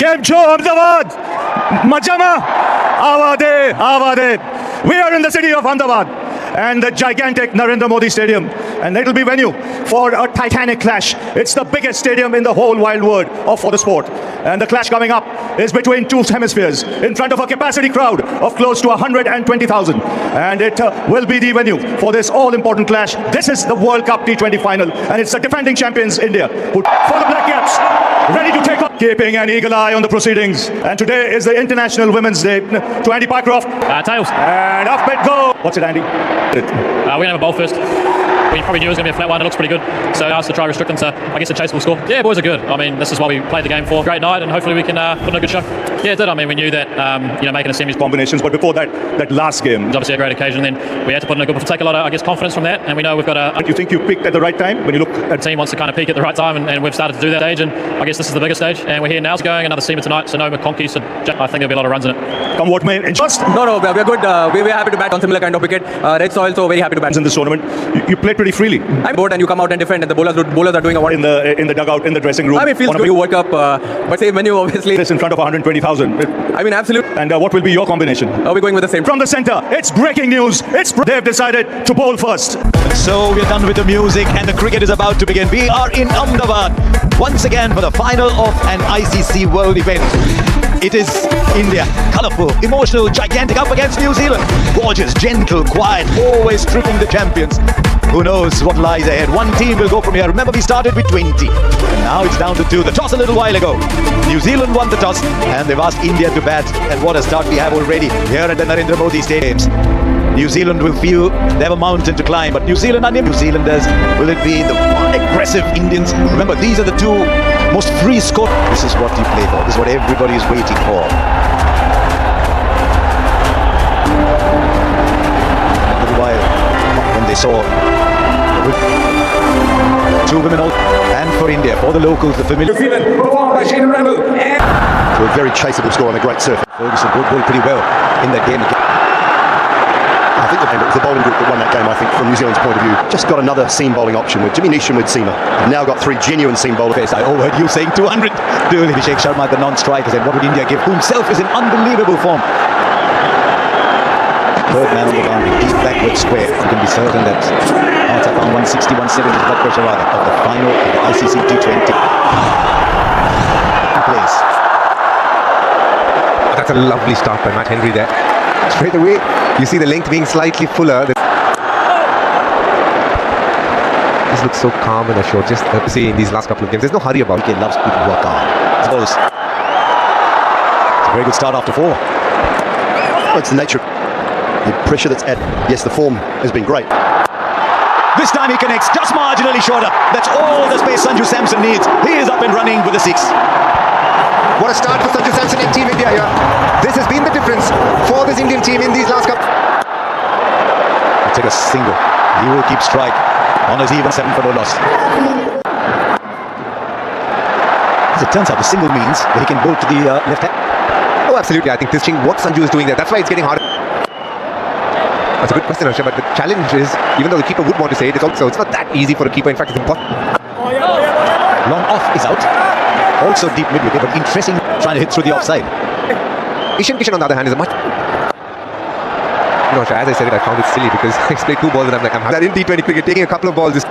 કેમ છો અમદાવાદ? મજામાં? આવા દે. We are in the city of Ahmedabad and the gigantic Narendra Modi Stadium, and it will be venue for a titanic clash. It's the biggest stadium in the whole wide world for the sport, and the clash coming up is between two hemispheres in front of a capacity crowd of close to 120,000, and it will be the venue for this all-important clash. This is the World Cup T20 final, and it's the defending champions India who for the Black Caps ready to take up, keeping an eagle eye on the proceedings. And today is the International Women's Day. To Andy Pycroft. Tails. And up it goes. What's it, Andy? We're going to have a bowl first. We probably knew it was going to be a flat one. It looks pretty good. So I asked to try to restrict them. So I guess the chase will score. Yeah, boys are good. I mean, this is what we played the game for. Great night, and hopefully we can put in a good show. Yeah, it did. I mean, we knew that, making a semis Combinations, but before that last game was obviously a great occasion. Then we had to put in a good, take a lot of, confidence from that. And we know we've got a. You think you peaked at the right time when you look at the team wants to kind of peak at the right time, and we've started to do that stage. And I guess this is the biggest stage. And we're here now. It's going another seamer tonight. So no McConkey. So I think there'll be a lot of runs in it. Come what may. No, we're good. We're happy to bat on similar kind of wicket. Red soil, so very happy to bat in this tournament. You played pretty freely. I'm bored, and you come out and defend, and the bowlers are doing a what in the dugout, in the dressing room. I mean, it feels good. You World Cup, but same venue, obviously. This in front of 120,000. I mean, absolutely. And what will be your combination? We're going with the same. From the centre, it's breaking news. They've decided to bowl first. So we're done with the music, and the cricket is about to begin. We are in Ahmedabad once again for the final of an ICC World event. It is India, colourful, emotional, gigantic, up against New Zealand. Gorgeous, gentle, quiet, always tripping the champions. Who knows what lies ahead? One team will go from here. Remember, we started with 20. And now it's down to 2. The toss a little while ago. New Zealand won the toss, and they've asked India to bat. And what a start we have already here at the Narendra Modi Stadium. New Zealand will feel they have a mountain to climb, but New Zealand and New Zealanders, will it be the aggressive Indians? Remember, these are the two most free score. This is what you play for. This is what everybody is waiting for. A little while when they saw two women out, and for India, for the locals, the familiar. To a very chaseable score and a great surf. Ferguson bowled pretty well in that game. I think it was the bowling group that won that game, I think, from New Zealand's point of view. Just got another seam bowling option with Jimmy Neesham with seamer. They've now got 3 genuine seam bowlers. I overheard you saying 200. Duly, Abhishek Sharma, the non-striker, said, what would India give? Who himself is in unbelievable form. Third man on the boundary, deep backward square. You can be certain that Arthur found 160, 170 blood pressure rather of the final of the ICC T20. Place. That's a lovely start by Matt Henry there. Straight away, you see the length being slightly fuller. This looks so calm and assured. Just see in these last couple of games, there's no hurry about it. He loves people who work hard. It's a very good start after 4. Well, it's the nature of the pressure that's at. Yes, the form has been great. This time he connects just marginally shorter. That's all the space Sanju Samson needs. He is up and running with the 6. What a start for Sanju Samson and Team India here. This has been the difference for this Indian team in these last couple. He'll take a single. He will keep strike on his even 7 for no loss. As it turns out, the single means that he can bowl to the left hand. Oh, absolutely. I think this thing, what Sanju is doing there, that's why it's getting harder. That's a good question, Harsha, but the challenge is, even though the keeper would want to say it, it's not that easy for a keeper. In fact, it's impossible. Long off is out. Also deep mid wicket, but interesting trying to hit through the offside. Ishan Kishan, on the other hand, is a much... No, as I said it, I found it silly because I played 2 balls and I'm like, I'm that in T20 cricket, taking a couple of balls is...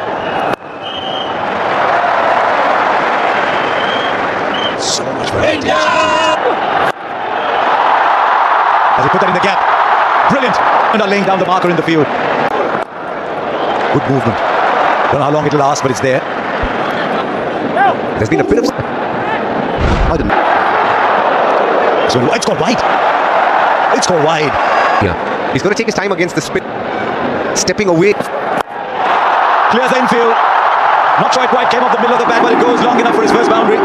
So much variety. As he put that in the gap. Brilliant. And are laying down the marker in the field. Good movement. Don't know how long it'll last, but it's there. There's been a bit of... I didn't. So it's gone wide. It's gone wide. Yeah. He's going to take his time against the spin. Stepping away. Clears the infield. Not sure it quite came off the middle of the bat, but it goes long enough for his first boundary.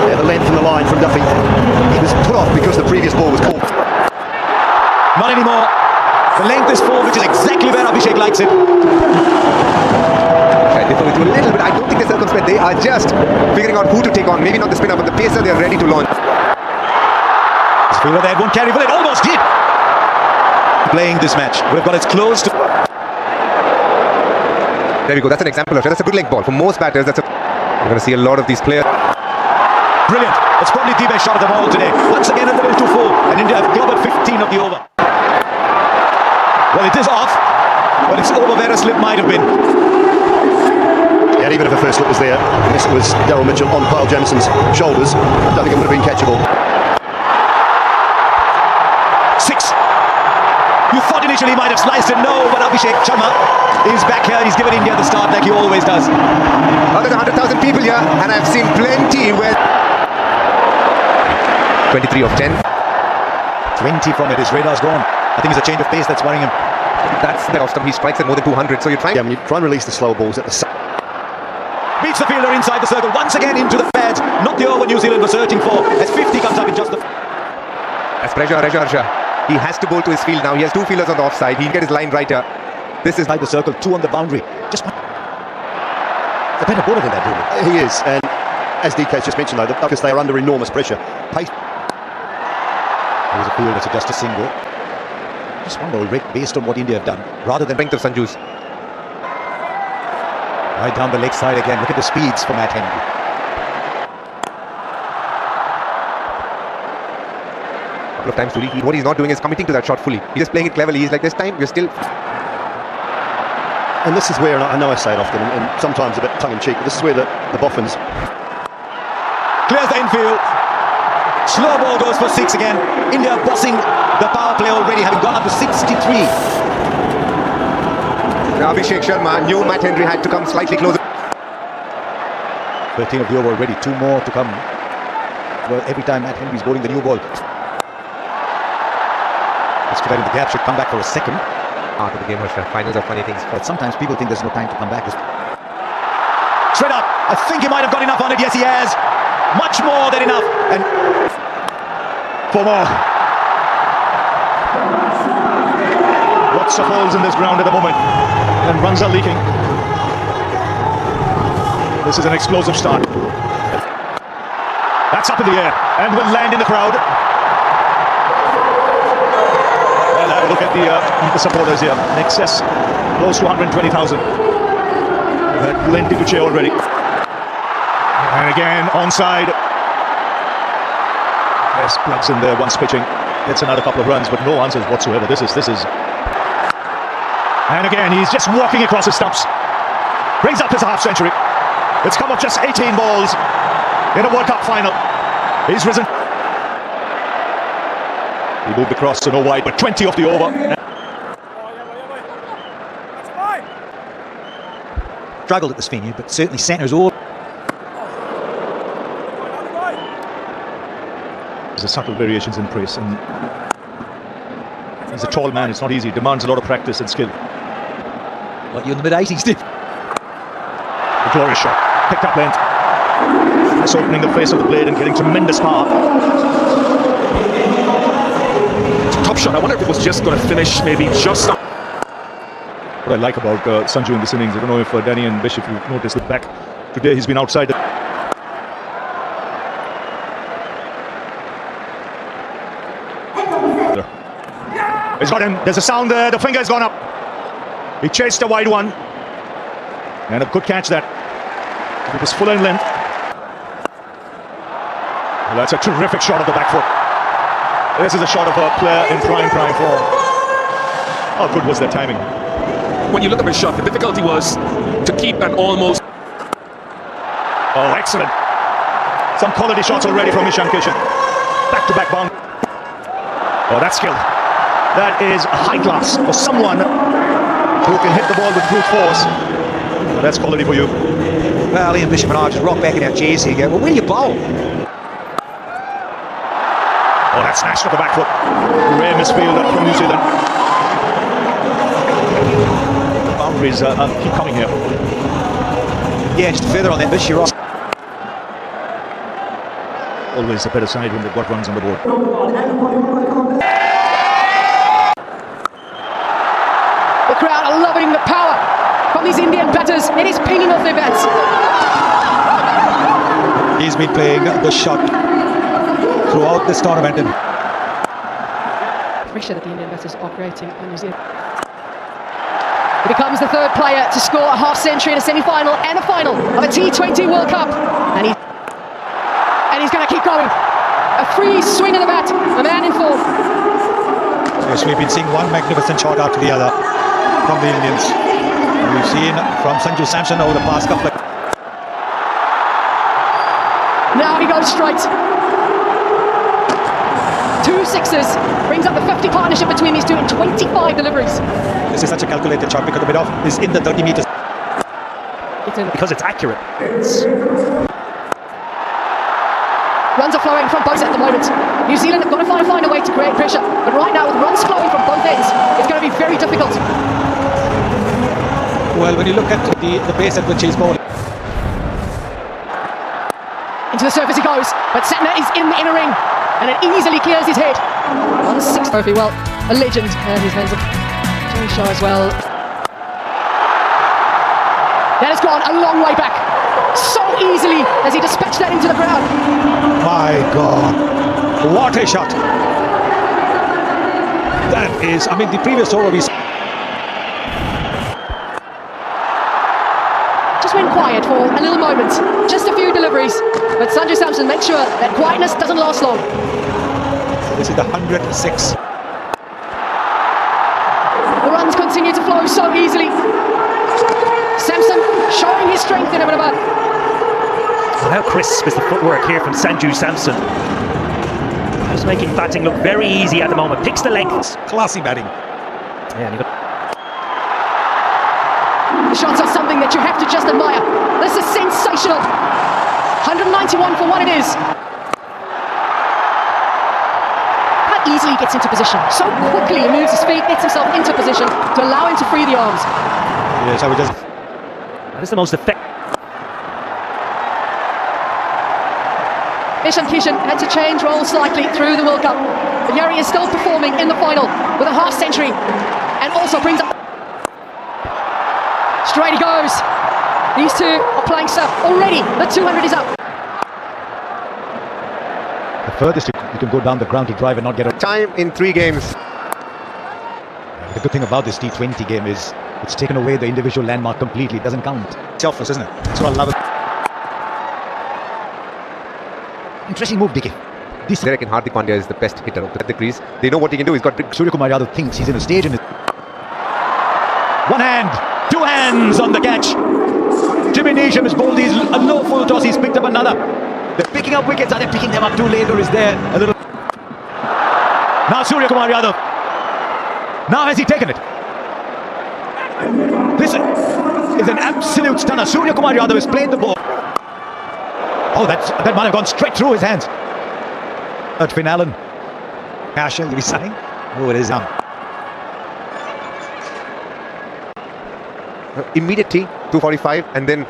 Yeah, the length and the line from Duffy. He was put off because the previous ball was called. Not anymore. The length is 4, which is exactly where Abhishek likes it. They throw it to a little bit. I don't think they're circumspect. They are just figuring out who to take on. Maybe not the spinner, but the pacer, they're ready to launch. This fielder there won't carry, but it almost did. Playing this match. We've got as close to... There we go. That's an example of it. That's a good leg ball. For most batters, that's a... We're going to see a lot of these players. Brilliant. It's probably the best shot of them all today. Once again, a little too full. And India have clobbered 15 of the over. Well, it is off. But it's over where a slip might have been. Yeah, even if a first slip was there, unless it was Daryl Mitchell on Kyle Jamison's shoulders, I don't think it would have been catchable. 6. You thought initially he might have sliced it. No, but Abhishek Sharma is back here. He's given India the start like he always does. Other than 100,000 people here, and I've seen plenty where 23 of 10. 20 from it. His radar's gone. I think it's a change of pace that's worrying him. That's the off stump. He strikes at more than 200. So you're trying. Yeah, when you try and release the slower balls at the Beats the fielder inside the circle. Once again into the pads. Not the over New Zealand was searching for. As 50 comes up in just the... That's pressure. He has to bowl to his field now. He has 2 fielders on the offside. He'll get his line right here. This is inside the circle. 2 on the boundary. Just one. The better bowler than that, really. He is, and as DK's just mentioned, though, because they are under enormous pressure. Pace. There was a fielder to just a single. Just wonder, Rick, based on what India have done, rather than Strength of Sanju's. right down the leg side again. Look at the speeds for Matt Henry. A couple of times fully. What he's not doing is committing to that shot fully. He's just playing it cleverly. He's like, this time, we're still... And this is where, and I know I say it often, and sometimes a bit tongue-in-cheek, but this is where the Boffins... Clears the infield. Slow ball goes for 6 again. India bossing the power play already, having gone up to 63. Now Abhishek Sharma knew Matt Henry had to come slightly closer. 13 of the over already. 2 more to come. Well, every time Matt Henry's bowling the new ball. Let's put that in the gap. Should come back for a second. Part of the game, Harsha. Finals are funny things. But sometimes people think there's no time to come back. Straight up. I think he might have got enough on it. Yes, he has. Much more than enough. And 4 more. Lots of holes in this ground at the moment, and runs are leaking. This is an explosive start. That's up in the air and will land in the crowd. Well, look at the supporters here. In excess, close to 120,000. We've had plenty to cheer already. And again, onside. Yes, plugs in there once pitching. Gets another couple of runs, but no answers whatsoever. This is. And again, he's just walking across his stumps. Brings up his half century. It's come off just 18 balls in a World Cup final. He's risen. He moved across to no wide, but 20 off the over. Struggled at the spin, but certainly centres all. There's subtle variations in pace, and he's a tall man. It's not easy. It demands a lot of practice and skill. Like you're in the mid-80s, Steve. A glorious shot. Picked up length. It's opening the face of the blade and getting tremendous power. It's a top shot. I wonder if it was just going to finish maybe just... What I like about Sanju in this innings, I don't know if Danny and Bish, if you've noticed the back, today he's been outside. He's got him. There's a sound there. The finger's gone up. He chased a wide one. And a good catch that. It was full in length. Well, that's a terrific shot of the back foot. This is a shot of a player in prime form. How good was that timing? When you look at his shot, the difficulty was to keep an almost... Oh, excellent. Some quality shots already from Ishan Kishan. Back-to-back bound. Oh, that's skill. That is high class for someone who can hit the ball with brute force. Well, that's quality for you. Well, Ian Bishop and I just rock back in our chairs here and go, well, where do you bowl? Oh, that's smashed at the back foot. Rare misfielder from New Zealand. The boundaries keep coming here. Yeah, just further on that, Bish, you're right. Always a better side when they've got runs on the board. The crowd are loving the power from these Indian batters. It is pinging off their bats. He's been playing the shot throughout this tournament. Pressure that the Indian batters are operating on New Zealand. He becomes the 3rd player to score a half century in a semi-final and a final of a T20 World Cup. And he's going to going. A free swing of the bat, a man in form. Yes, we've been seeing one magnificent shot after the other from the Indians. We've seen from Sanju Samson over the past couple of... Now he goes straight. 2 sixes, brings up the 50 partnership between these two in 25 deliveries. This is such a calculated shot because the mid-off is in the 30 meters. Because it's accurate. Runs are flowing from both at the moment. New Zealand have got to find a way to create pressure, but right now with runs flowing from both ends, it's going to be very difficult. Well, when you look at the pace at which he's bowling. Into the surface he goes, but Santner is in the inner ring, and it easily clears his head. 1/6 trophy, well, a legend, and his hands are doing show as well. That has gone a long way back. So easily as he dispatched that into the ground. My God, what a shot. That is, I mean, the previous over we... Just went quiet for a little moment, just a few deliveries, but Sanju Samson makes sure that quietness doesn't last long. This is the 106. The runs continue to flow so easily. Samson showing his strength in Ahmedabad. How crisp is the footwork here from Sanju Samson. Just making batting look very easy at the moment. Picks the lengths. Classy batting. Yeah, The shots are something that you have to just admire. This is sensational. 191 for what it is. How easily he gets into position. So quickly he moves his feet, gets himself into position to allow him to free the arms. Yes, I would just... that is the most effective. Ishan Kishan had to change roles slightly through the World Cup, but here he is still performing in the final with a half century, and also brings up... Straight he goes. These two are playing stuff already. The 200 is up. The furthest you can go down the ground to drive and not get a... Time in 3 games. The good thing about this T20 game is it's taken away the individual landmark completely. It doesn't count. Selfless, isn't it? That's what I love it. Interesting move, Dickie. I reckon Hardik Pandya is the best hitter at the crease. They know what he can do. He's got big... Surya Kumar Yadav thinks he's in a stage and... One hand, 2 hands on the catch. Jimmy Neesham has bowled these a low full toss. He's picked up another. They're picking up wickets. Are they picking them up too late, or is there a little... Now Surya Kumar Yadav. Now has he taken it? This is an absolute stunner. Surya Kumar Yadav has played the ball. Oh, that might have gone straight through his hands. At Finn Allen. Asher, you'll be saying? Oh, it is down. Immediate T, 245, and then...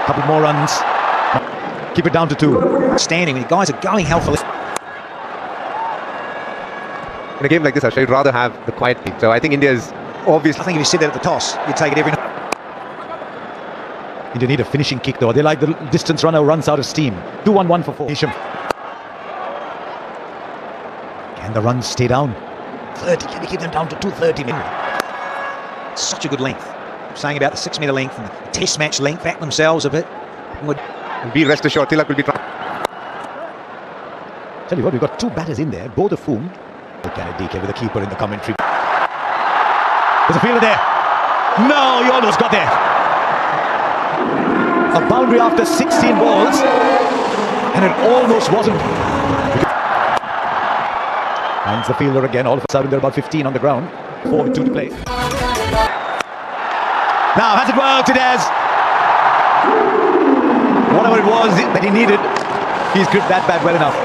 Couple more runs. Keep it down to 2. Standing, the guys are going healthily. In a game like this, I'd rather have the quiet peak. So I think India is obviously... I think if you sit there at the toss, you take it every... India need a finishing kick though. They like the distance runner runs out of steam. 2-1-1 for 4. Can the runs stay down? 30. Can they keep them down to 230? Such a good length. I'm saying about the 6 metre length and the test match length. Back themselves a bit. And be rest assured, Tilak will be trying. Tell you what, we've got 2 batters in there, both of whom... DK with the keeper in the commentary. There's a fielder there. No, he almost got there. A boundary after 16 balls, and it almost wasn't. Finds the fielder again. All of a sudden, they're about 15 on the ground. 4 with 2 to play. Now, has it worked? It has. Whatever it was that he needed, he's gripped that bat well enough.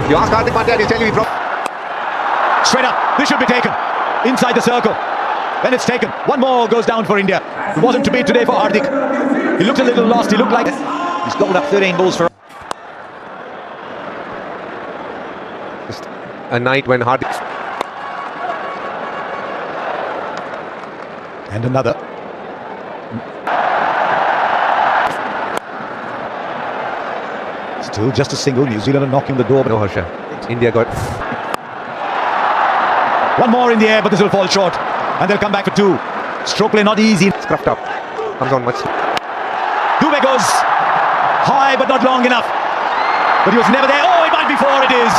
You ask Hardik Pandya, he'll tell you he dropped. Straight up. This should be taken. Inside the circle. Then it's taken. One more goes down for India. It wasn't to be today for Hardik. He looked a little lost. He looked like he's gobbled up 13 balls for... Just a night when Hardik... And another. Still just a single. New Zealand are knocking the door. No, Harsha. India got... One more in the air, but this will fall short. And they'll come back for 2. Stroke play not easy. Scruffed up. comes on much. Dubé goes high but not long enough. But he was never there. Oh, it might be four, it is.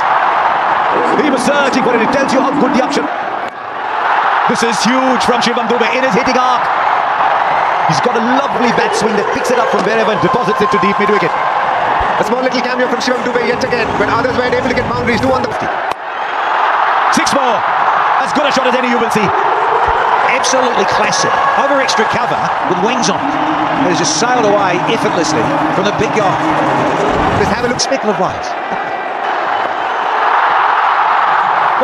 He was searching for it. It tells you how good the action. This is huge from Shivam Dubé in his hitting arc. He's got a lovely bat swing that picks it up from wherever and deposits it to deep mid-wicket. A small little cameo from Shivam Dubé yet again, when others were able to get boundaries. 2 on the 50. 6 more. As good a shot as any you will see. Absolutely classic. Over extra cover with wings on. It has just sailed away effortlessly from the big guy. Just have a look, speckle of white.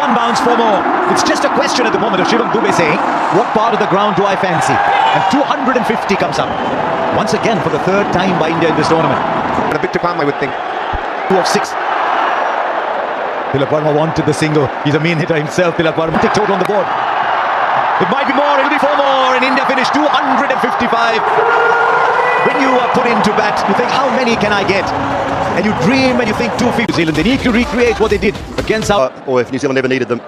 1 bounce, 4 more. It's just a question at the moment of Shivam Dubé saying, what part of the ground do I fancy? And 250 comes up. Once again for the 3rd time by India in this tournament. And a bit to come, I would think. 2 of 6. Tilak Verma wanted the single. He's a mean hitter himself, Tilak Verma. Take total on the board. It might be more, it'll be 4 more, and India finished 255. When you are put into bat, you think, how many can I get? And you dream and you think 250. New Zealand, they need to recreate what they did against South. Or if New Zealand ever needed them.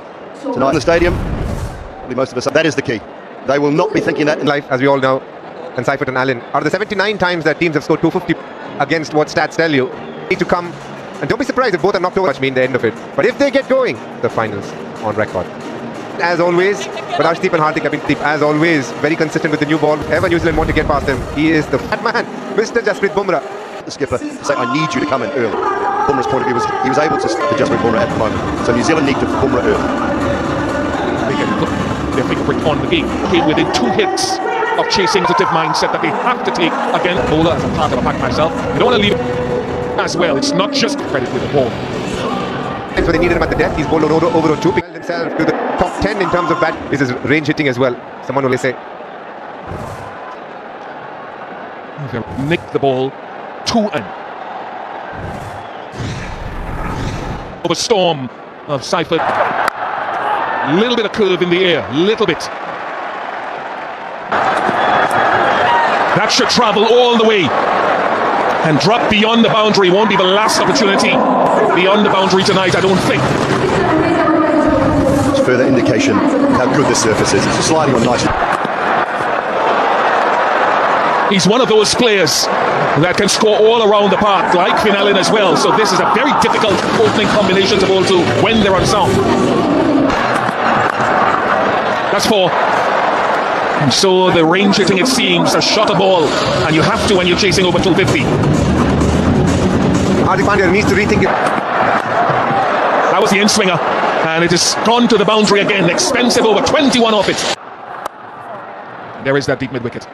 Tonight in the stadium, most of us, that is the key. They will not be thinking that in Life, as we all know, and Seifert and Allen, are the 79 times that teams have scored 250 against what stats tell you. Need to come, and don't be surprised if both are knocked over, which mean the end of it. But if they get going, the finals on record. As always, but Arshdeep and Hardik have been, as always, very consistent with the new ball. Ever New Zealand want to get past him, he is the fat man, Mr. Jasprit Bumrah. the skipper to say, I need you to come in early. Bumrah's point of view was he was able to adjust with Bumrah at the moment. So New Zealand need to Bumrah early. They can put their fingerprint on the game. Came within 2 hits of chasing positive mindset that they have to take again. Bowler as a part of a pack myself. You don't want to leave as well. It's not just credit with the ball. So they needed him at the death. He's bowled over on 2. Built himself to the top 10 in terms of bat. This is range hitting as well. Someone will say. Nick the ball 2 and over storm of Seifert. Little bit of curve in the air, little bit. That should travel all the way and drop beyond the boundary. Won't be the last opportunity beyond the boundary tonight, I don't think. It's further indication how good this surface is. It's sliding on nicely. He's one of those players that can score all around the park, like Finalin as well. So this is a very difficult opening combination to bowl to when they're on sound. That's 4. And so the range hitting, it seems, a shot a ball, and you have to when you're chasing over 250. Hardik Pandya needs to rethink it. That was the in-swinger, and it has gone to the boundary again. Expensive over, 21 off it. There is that deep mid-wicket.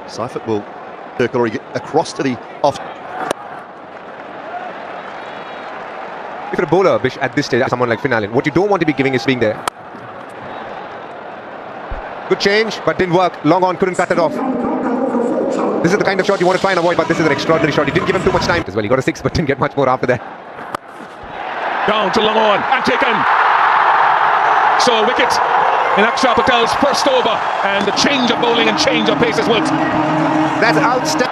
Seifert will circle or get across to the off. If you're a bowler, Bish, at this stage, someone like Finalin, what you don't want to be giving is being there. Good change, but didn't work. Long on, couldn't cut it off. This is the kind of shot you want to try and avoid, but this is an extraordinary shot. He didn't give him too much time as well. He got a 6, but didn't get much more after that. Down to long on, and taken. So a wicket in Akshar Patel's first over, and the change of bowling and change of pace has worked. That's outstanding.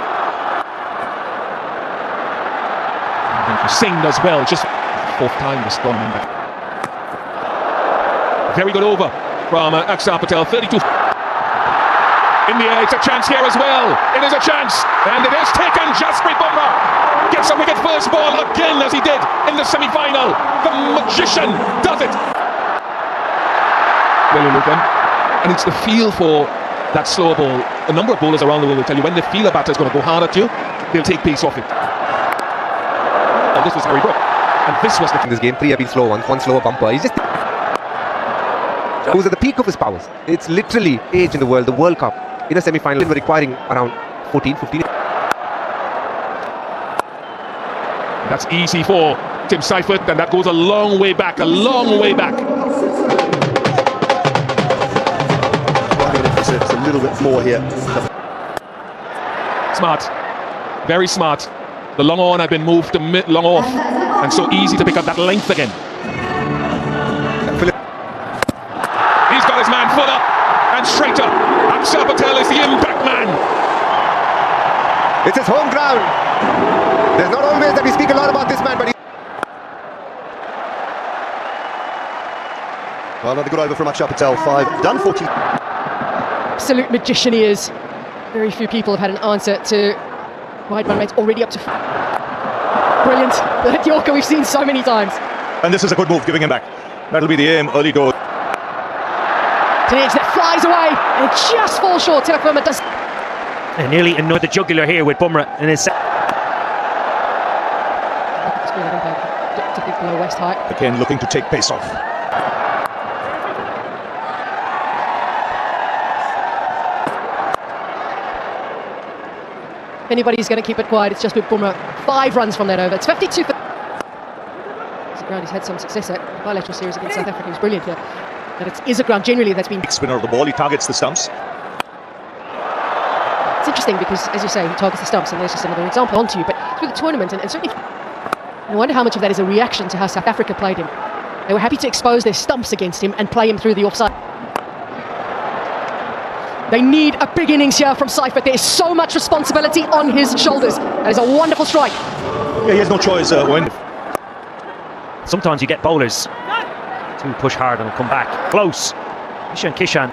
Singh does well, just 4th time this tournament. Very good over from Akshar Patel, 32. In the air, it's a chance here as well. It is a chance, and it is taken. Jasprit Bumrah gets a wicket first ball again, as he did in the semi-final. The magician does it. And it's the feel for that slow ball. A number of bowlers around the world will tell you when they feel a batter is going to go hard at you, they'll take pace off it. Oh, this was Harry Brook, and this was In this game, 3 have been slow ones, 1 slower bumper. He's just... He was at the peak of his powers. It's literally age in the world, the World Cup. In a semi-final, we're requiring around 14, 15. That's easy for Tim Seifert, and that goes a long way back, a long way back. It's a little bit more here. Smart, very smart. The long on had been moved to long off, and so easy to pick up that length again. He's got his man fuller and straighter. Akshar Patel is the impact man. It's his home ground. There's not always that we speak a lot about this man, but Well, another good over from Akshar Patel. 5 done, 40. absolute magician he is. Very few people have had an answer to wide run rates already up to... Brilliant. That Yorker we've seen so many times. And this is a good move, giving him back. That'll be the aim, early goal. It's an edge that flies away and it just falls short. Tilak Verma does... And nearly annoyed the jugular here with Bumrah in his... Typically below waist height. Again, looking to take pace off. If anybody's going to keep it quiet, it's just with Bumrah. 5 runs from that over. It's 52 for... He's had some success at the bilateral series against South Africa. He was brilliant here. But it is a ground generally that's been... Spinner of the ball, he targets the stumps. It's interesting because, as you say, he targets the stumps, and there's just another example onto you. But through the tournament, and certainly... I wonder how much of that is a reaction to how South Africa played him. They were happy to expose their stumps against him and play him through the offside. They need a big innings here from Seifert. There is so much responsibility on his shoulders. That is a wonderful strike. Yeah, he has no choice when... Sometimes you get bowlers to push hard and come back. Close. Kishan.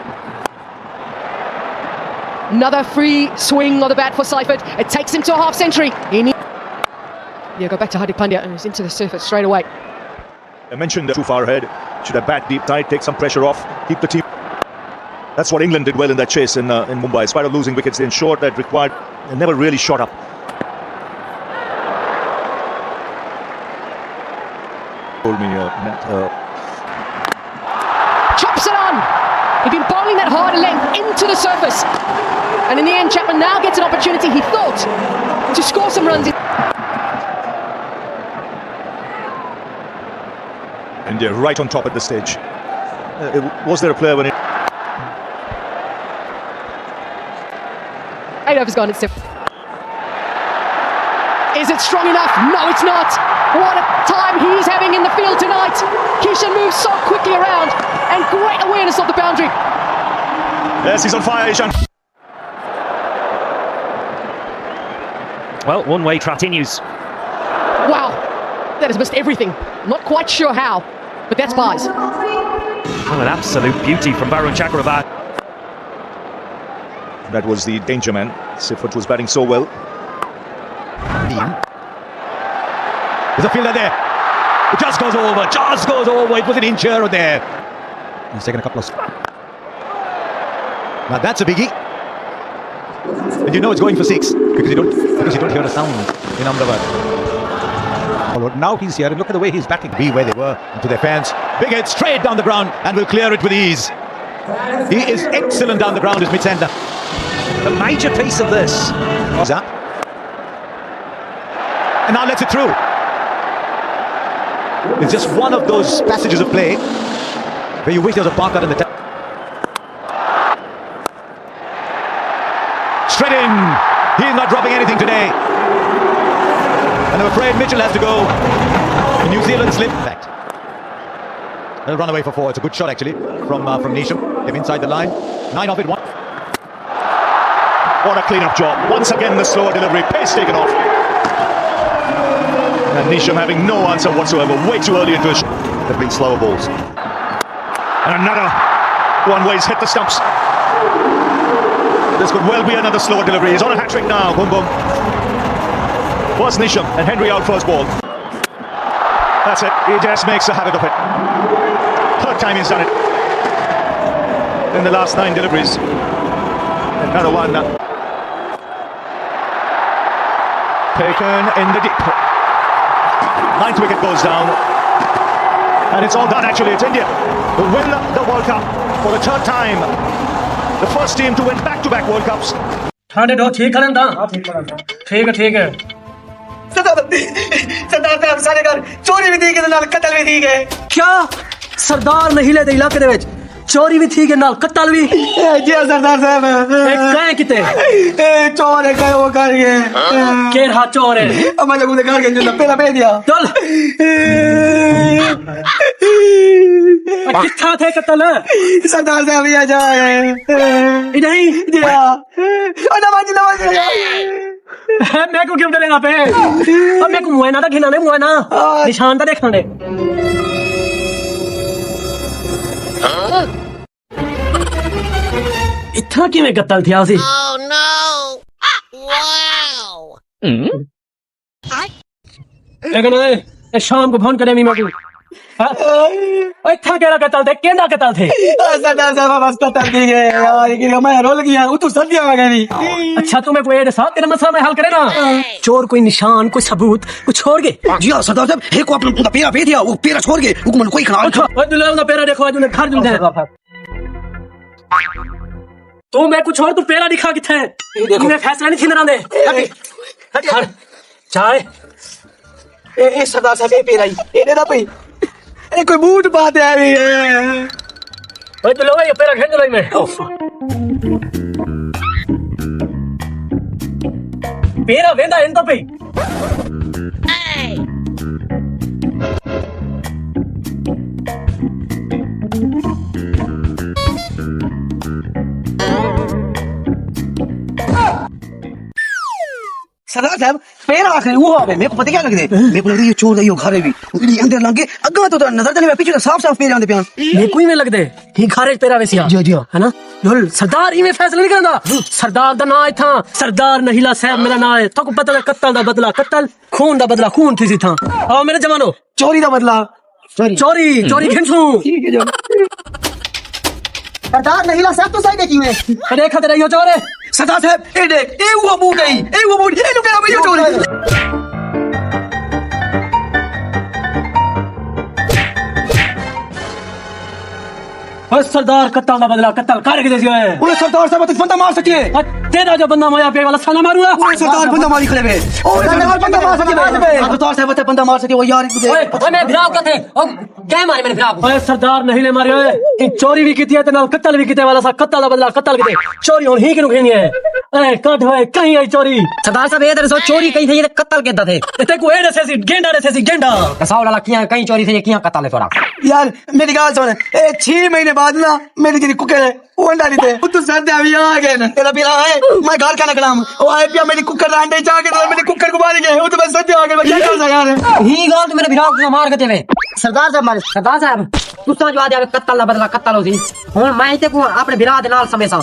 Another free swing of the bat for Seifert. It takes him to a half century. Yeah, go back to Hardik Pandya, and he's into the surface straight away. I mentioned too far ahead. Should have bat deep tight, take some pressure off, keep the team. That's what England did well in that chase in Mumbai. In spite of losing wickets, they ensured that required. They never really shot up. Told me, Chops it on! He'd been bowling that hard length into the surface. And in the end, Chapman now gets an opportunity, he thought, to score some runs. India right on top at this stage. Was there a player when it... 8 overs gone, it's still. Is it strong enough? No, it's not. What a time he's having in the field tonight. Kishan moves so quickly around and great awareness of the boundary. Yes, he's on fire, Ishan. Well, one-way continues. Wow, that has missed everything. Not quite sure how, but that's pies. Well, an absolute beauty from Varun Chakravarti. That was the danger man. Seifert was batting so well. There's a fielder there. It just goes over. It was an inch here or there. He's taken a couple of... Now that's a biggie. And you know it's going for 6 because you don't hear a sound in Ahmedabad. Now he's here and look at the way he's batting. Be where they were and to their fans. Big hit straight down the ground and will clear it with ease. He is excellent down the ground, is mid-centre. The major piece of this. Up. And now lets it through. It's just one of those passages of play where you wish there was a park out in the top. Straight in. He's not dropping anything today. And I'm afraid Mitchell has to go. New Zealand slip. They'll run away for 4. It's a good shot actually from Neesham. Came inside the line. 9 off it. 1. What a clean-up job. Once again, the slower delivery. Pace taken off. And Neesham having no answer whatsoever. Way too early into his... They've been slower balls. And another one where he's hit the stumps. This could well be another slower delivery. He's on a hat-trick now. Boom, boom. Was Neesham and Henry out first ball. That's it. He just makes a habit of it. 3rd time he's done it. In the last 9 deliveries. Another one. Taken in the deep. 9th wicket goes down. And it's all done actually. It's India who win the World Cup for the 3rd time. The first team to win back-to-back World Cups. क्या सरदार नहीं लेते इलाके दे विच चोरी भी थी के नाल कत्ल भी जी सरदार साहब कहे किते चोर है कहे वो कर गए केर हाथ चोर है मैं जब उन्हें घर के जो पहला भेज दिया चल कितना थे कत्ल सरदार साहब ये जाए नहीं जी हां नवाज मैं को क्यों डरेगा पे अब मैं को मुआयना तक खिलाने मुआयना निशान तक देखने दे इतना किवें कत्ल थिया सी लेकिन ए शाम को फोन करे मी मको ओए था केड़ा कत्ल थे केंदा कत्ल थे सरदार साहब बस कत्ल थी गए यार ये मैं रोल गया वो तो सर्दियां आ गई अच्छा तुम्हें कोई एड साहब तेरा मसला मैं हल करे ना चोर कोई निशान कोई सबूत कुछ छोड़ के जी हां सरदार साहब एक को अपना पूरा पेरा भेज दिया वो पेरा छोड़ के हुक्म कोई खड़ा ओए दुल्हा का पेरा देखो आज घर जुल दे तो मैं कुछ और तू पेरा दिखा किथे मैं फैसला नहीं छिंदरा दे चाय ए सरदार साहब ए पेरा ही ए दे पई ए कोई बूट बात है ओए दुल्हा ये पेरा खेल रही मैं पेरा वेंदा इन तो पे सरदार साहब पेरा आखिर वो आ गए मेरे को पता क्या लग दे मेरे को लग रही है चोर रही हो घर भी इनी अंदर लंगे अग्गा तो नजर चले पीछे तो साफ साफ पेरा आंदे पियान ये कोई में लग दे ही खारे पेरा वैसी जी जी है ना ढोल सरदार ही में फैसला नहीं करना सरदार दा ना था सरदार नहीला साहब मेरा नाम है तो को पता है कत्ल दा बदला कत्ल खून दा बदला खून थी था आओ मेरे जवानो चोरी दा बदला चोरी चोरी खिंचू ठीक है जो सरदार नहीला साहब तो सही देखी मैं देखा तेरा यो चोर है सरदार साहब ए देख ए वो बूट गई ए वो बूट ए नु केरा भाई चोर है बस सरदार कत्ल दा बदला कत्ल कर के देसियो है ओए सरदार साहब तो बंदा मार सके तेरा जो बंदा माया पे वाला साला मारूंगा ओए सरदार बंदा मारी खड़े बे ओए सरदार बंदा मार सके सरदार साहब तो बंदा मार सके ओ यार ओए मैं भिराव का थे ओ क्या मारे मैंने भिराव ओए सरदार नहीं ले मारे ओए इन चोरी भी कीती है ते नाल कत्ल भी कीते वाला सा कत्ल दा बदला कत्ल के चोरी हुन ही किनु खेनी है ए कट होए कहीं आई चोरी सरदार साहब ये दरसो चोरी कहीं थी कत्ल केदा थे ते को एडे से गेंडा रे से गेंडा कसाव वाला किया कहीं चोरी थी किया कत्ल है थोड़ा यार मेरी गाल सुन ए 6 महीने बाद ना मेरी गिरी कुकर है वो अंडा नहीं थे तू सर्दी अभी आ गए ना तेरा पिला है मैं घर का नकलाम ओ आए पिया मेरी कुकर अंडे जा के मेरी कुकर को मार गए वो तो बस सर्दी आ गए मैं क्या कर सकता यार ही गाल तो मेरे भिराव को मार के देवे सरदार साहब मारे सरदार साहब तू समझ आ जावे कत्ल दा बदला कत्ल होसी हुन मैं ते को अपने भिरा दे नाल समेसा